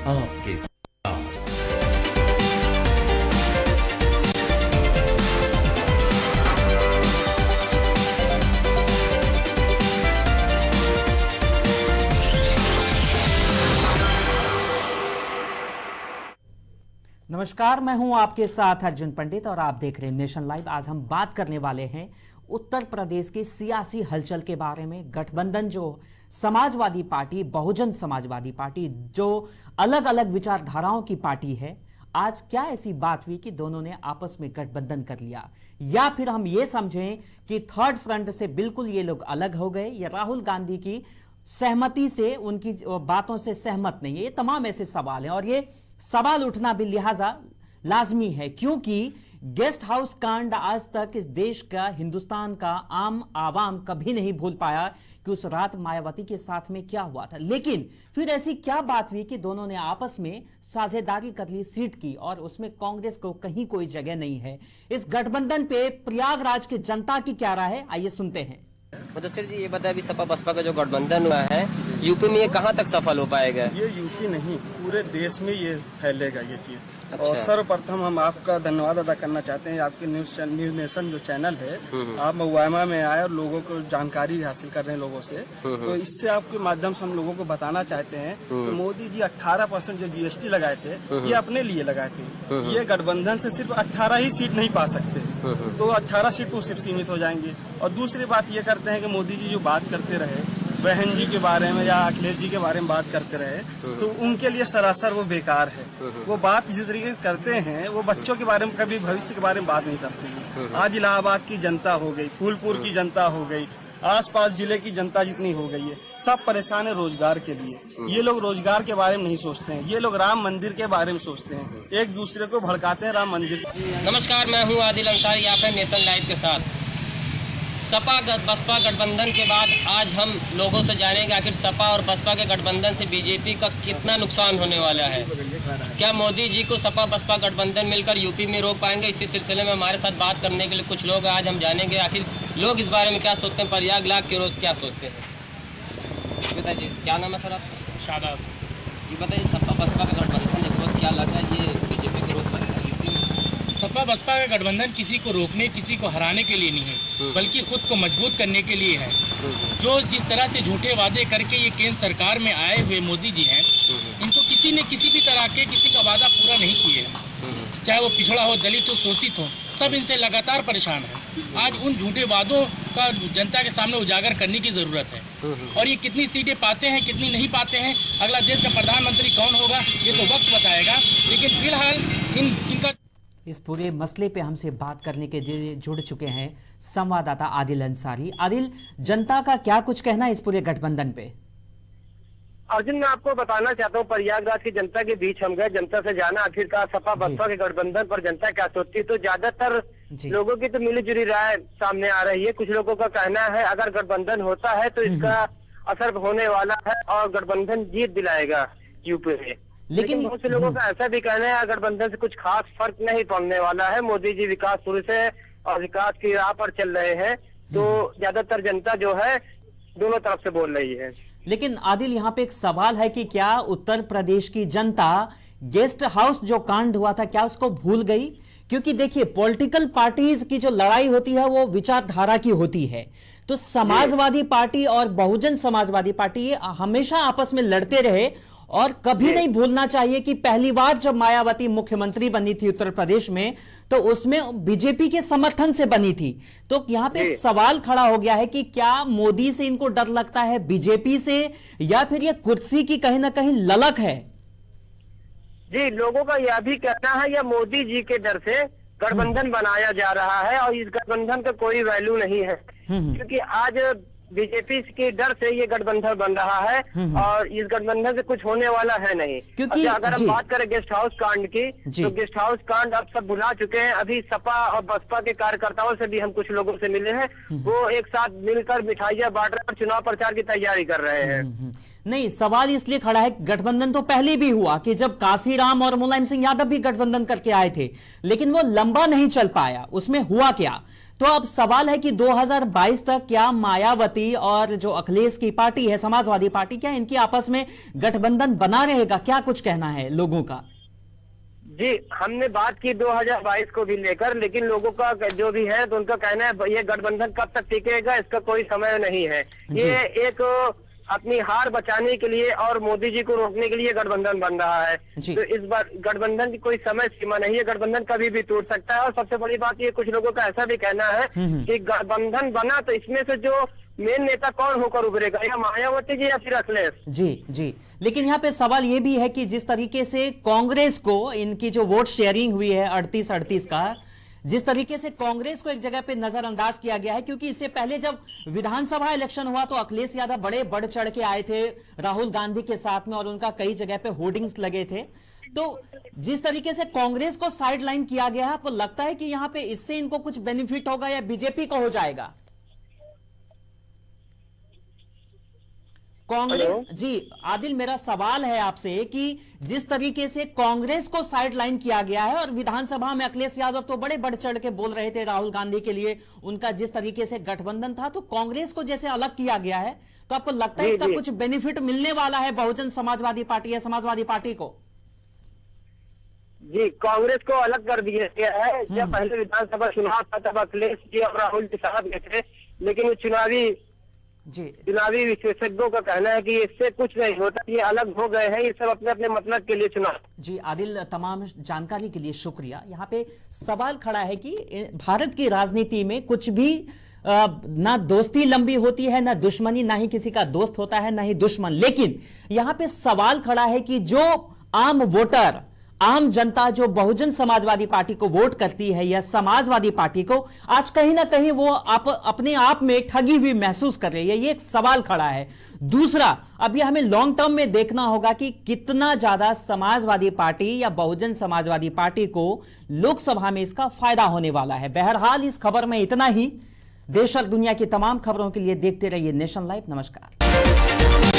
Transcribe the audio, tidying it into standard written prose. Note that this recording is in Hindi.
आपके साथ। नमस्कार, मैं हूं आपके साथ अर्जुन पंडित और आप देख रहे हैं नेशन लाइव। आज हम बात करने वाले हैं उत्तर प्रदेश की सियासी हलचल के बारे में। गठबंधन जो समाजवादी पार्टी, बहुजन समाजवादी पार्टी, जो अलग अलग विचारधाराओं की पार्टी है, आज क्या ऐसी बात हुई कि दोनों ने आपस में गठबंधन कर लिया, या फिर हम ये समझें कि थर्ड फ्रंट से बिल्कुल ये लोग अलग हो गए, या राहुल गांधी की सहमति से, उनकी बातों से सहमत नहीं है। ये तमाम ऐसे सवाल हैं और ये सवाल उठना भी लिहाजा लाजमी है, क्योंकि गेस्ट हाउस कांड आज तक इस देश का, हिंदुस्तान का आम आवाम कभी नहीं भूल पाया कि उस रात मायावती के साथ में क्या हुआ था। लेकिन फिर ऐसी क्या बात हुई कि दोनों ने आपस में साझेदारी कर ली सीट की, और उसमें कांग्रेस को कहीं कोई जगह नहीं है। इस गठबंधन पे प्रयागराज की जनता की क्या राय है, आइए सुनते हैं। मुदस्सिर जी, ये बताया अभी सपा बसपा का जो गठबंधन हुआ है यूपी में, ये कहाँ तक सफल हो पाएगा? ये यूपी नहीं, पूरे देश में ये फैलेगा ये चीज। अच्छा। और सर्वप्रथम हम आपका धन्यवाद अदा करना चाहते हैं। आपके न्यूज नेशन जो चैनल है, आप महुआमा में आए और लोगों को जानकारी हासिल कर रहे हैं लोगों से। तो इससे आपके माध्यम से हम लोगों को बताना चाहते हैं कि मोदी जी 18% जो जीएसटी लगाए थे, ये अपने लिए लगाए थे। ये गठबंधन से सिर्फ 18 ही सीट नहीं पा सकते, तो 18 सीट को सिर्फ सीमित हो जाएंगे। और दूसरी बात ये करते हैं कि मोदी जी जो बात करते रहे बहन जी के बारे में या अखिलेश जी के बारे में बात करते रहे, तो उनके लिए सरासर वो बेकार है। वो बात जिस तरीके से करते हैं, वो बच्चों के बारे में, कभी भविष्य के बारे में बात नहीं करते हैं। आज इलाहाबाद की जनता हो गई, फूलपुर की जनता हो गई, आसपास जिले की जनता जितनी हो गई है, सब परेशान है रोजगार के लिए। ये लोग रोजगार के बारे में नहीं सोचते हैं, ये लोग राम मंदिर के बारे में सोचते हैं, एक दूसरे को भड़काते हैं राम मंदिर। नमस्कार, मैं हूँ आदिल अंसारी, आप हैं नेशन लाइव के साथ। सपा बसपा गठबंधन के बाद आज हम लोगों से जानेंगे आखिर सपा और बसपा के गठबंधन से बीजेपी का कितना नुकसान होने वाला है। क्या मोदी जी को सपा बसपा गठबंधन मिलकर यूपी में रोक पाएंगे? इसी सिलसिले में हमारे साथ बात करने के लिए कुछ लोग आज हम जानेंगे आखिर लोग इस बारे में क्या सोचते हैं, प्रयागराज के रोज क्या सोचते हैं। बताइए, क्या नाम है सर आपका? शादाब जी बताइए, सपा बसपा का गठबंधन देखो, क्या लग रहा है ये बीजेपी को रोक पाएगा यूपी में? सपा बसपा का गठबंधन किसी को रोकने, किसी को हराने के लिए नहीं है, बल्कि खुद को मजबूत करने के लिए है। जो जिस तरह से झूठे वादे करके ये केंद्र सरकार में आए हुए मोदी जी हैं, इनको किसी ने किसी भी तरह के किसी का वादा पूरा नहीं किए हैं। चाहे वो पिछड़ा हो, दलित हो, शोषित हो, सब इनसे लगातार परेशान है। आज उन झूठे वादों का जनता के सामने उजागर करने की जरूरत है। और ये कितनी सीटें पाते हैं, कितनी नहीं पाते हैं, अगला देश का प्रधानमंत्री कौन होगा ये तो वक्त बताएगा। लेकिन फिलहाल इनका इस पूरे मसले पे हमसे बात करने के लिए जुड़ चुके हैं संवाददाता आदिल अंसारी। आदिल, जनता का क्या कुछ कहना है इस पूरे गठबंधन पे? अर्जुन, मैं आपको बताना चाहता हूँ, प्रयागराज की जनता के बीच हम गए, जनता से जाना आखिरकार सपा बसपा के गठबंधन पर जनता क्या सोचती है। तो ज्यादातर लोगों की तो मिली जुली राय सामने आ रही है। कुछ लोगों का कहना है अगर गठबंधन होता है तो इसका असर होने वाला है और गठबंधन जीत दिलाएगा यूपी में। लेकिन बहुत से लोगों का ऐसा भी कहना है गठबंधन से कुछ खास फर्क नहीं पड़ने वाला है। मोदी जी विकास पुरुष है और विकास की राह पर चल रहे हैं, तो ज्यादातर जनता जो है दोनों तरफ से बोल रही है। लेकिन आदिल, यहाँ पे एक सवाल है कि क्या उत्तर प्रदेश की जनता गेस्ट हाउस जो कांड हुआ था, क्या उसको भूल गई? क्योंकि देखिए, पॉलिटिकल पार्टीज की जो लड़ाई होती है वो विचारधारा की होती है। तो समाजवादी पार्टी और बहुजन समाजवादी पार्टी ये हमेशा आपस में लड़ते रहे, और कभी नहीं भूलना चाहिए कि पहली बार जब मायावती मुख्यमंत्री बनी थी उत्तर प्रदेश में, तो उसमें बीजेपी के समर्थन से बनी थी। तो यहां पे सवाल खड़ा हो गया है कि क्या मोदी से इनको डर लगता है, बीजेपी से, या फिर ये कुर्सी की कहीं ना कहीं ललक है? जी, लोगों का यह भी कहना है या मोदी जी के डर से गठबंधन बनाया जा रहा है और इस गठबंधन का कोई वैल्यू नहीं है, क्योंकि आज बीजेपी के डर से ये गठबंधन बन रहा है और इस गठबंधन से कुछ होने वाला है नहीं। क्योंकि अगर हम बात करें गेस्ट हाउस कांड की, तो गेस्ट हाउस कांड अब सब भुला चुके हैं। अभी सपा और बसपा के कार्यकर्ताओं से भी हम कुछ लोगों से मिले हैं, वो एक साथ मिलकर मिठाइयां बांट रहे हैं और चुनाव प्रचार की तैयारी कर रहे हैं। नहीं, सवाल इसलिए खड़ा है, गठबंधन तो पहले भी हुआ कि जब काशीराम और मुलायम सिंह यादव भी गठबंधन करके आए थे, लेकिन वो लंबा नहीं चल पाया। उसमें हुआ क्या? तो अब सवाल है कि 2022 तक क्या मायावती और जो अखिलेश की पार्टी है, समाजवादी पार्टी, क्या इनकी आपस में गठबंधन बना रहेगा? क्या कुछ कहना है लोगों का? जी, हमने बात की 2022 को भी लेकर, लेकिन लोगों का जो भी है तो उनका कहना है ये गठबंधन कब तक टिकेगा इसका कोई समय नहीं है। ये एक अपनी हार बचाने के लिए और मोदी जी को रोकने के लिए गठबंधन बन रहा है। तो इस बार गठबंधन की कोई समय सीमा नहीं है, गठबंधन कभी भी टूट सकता है। और सबसे बड़ी बात ये, कुछ लोगों का ऐसा भी कहना है कि गठबंधन बना तो इसमें से जो मेन नेता कौन होकर उभरेगा, या मायावती जी या फिर अखिलेश? जी, लेकिन यहाँ पे सवाल ये भी है कि जिस तरीके से कांग्रेस को इनकी जो वोट शेयरिंग हुई है 38-38 का, जिस तरीके से कांग्रेस को एक जगह पे नजरअंदाज किया गया है, क्योंकि इससे पहले जब विधानसभा इलेक्शन हुआ तो अखिलेश यादव बड़े बढ़ चढ़ के आए थे राहुल गांधी के साथ में, और उनका कई जगह पे होर्डिंग्स लगे थे। तो जिस तरीके से कांग्रेस को साइड लाइन किया गया है, आपको लगता है कि यहाँ पे इससे इनको कुछ बेनिफिट होगा या बीजेपी को हो जाएगा? कांग्रेस जी, आदिल, मेरा सवाल है आपसे कि जिस तरीके से कांग्रेस को साइड लाइन किया गया है और विधानसभा में अखिलेश यादव तो बड़े बढ़ चढ़ के बोल रहे थे राहुल गांधी के लिए, उनका जिस तरीके से गठबंधन था, तो कांग्रेस को जैसे अलग किया गया है, तो आपको लगता है इसका कुछ बेनिफिट मिलने वाला है बहुजन समाजवादी पार्टी या समाजवादी पार्टी को? जी, कांग्रेस को अलग कर दिया गया है। जब पहले विधानसभा चुनाव था तब अखिलेश जी और राहुल के साथ गए थे, लेकिन वो चुनावी विशेषज्ञों का कहना है कि इससे कुछ नहीं होता, ये अलग हो गए हैं, ये सब अपने अपने मतलब के लिए चुनाव। जी आदिल, तमाम जानकारी के लिए शुक्रिया। यहाँ पे सवाल खड़ा है कि भारत की राजनीति में कुछ भी ना दोस्ती लंबी होती है, ना दुश्मनी, ना ही किसी का दोस्त होता है, ना ही दुश्मन। लेकिन यहाँ पे सवाल खड़ा है कि जो आम वोटर, आम जनता जो बहुजन समाजवादी पार्टी को वोट करती है या समाजवादी पार्टी को, आज कहीं ना कहीं वो अपने आप में ठगी हुई महसूस कर रही है। ये एक सवाल खड़ा है। दूसरा, अब ये हमें लॉन्ग टर्म में देखना होगा कि कितना ज्यादा समाजवादी पार्टी या बहुजन समाजवादी पार्टी को लोकसभा में इसका फायदा होने वाला है। बहरहाल इस खबर में इतना ही। देश और दुनिया की तमाम खबरों के लिए देखते रहिए नेशन लाइव। नमस्कार।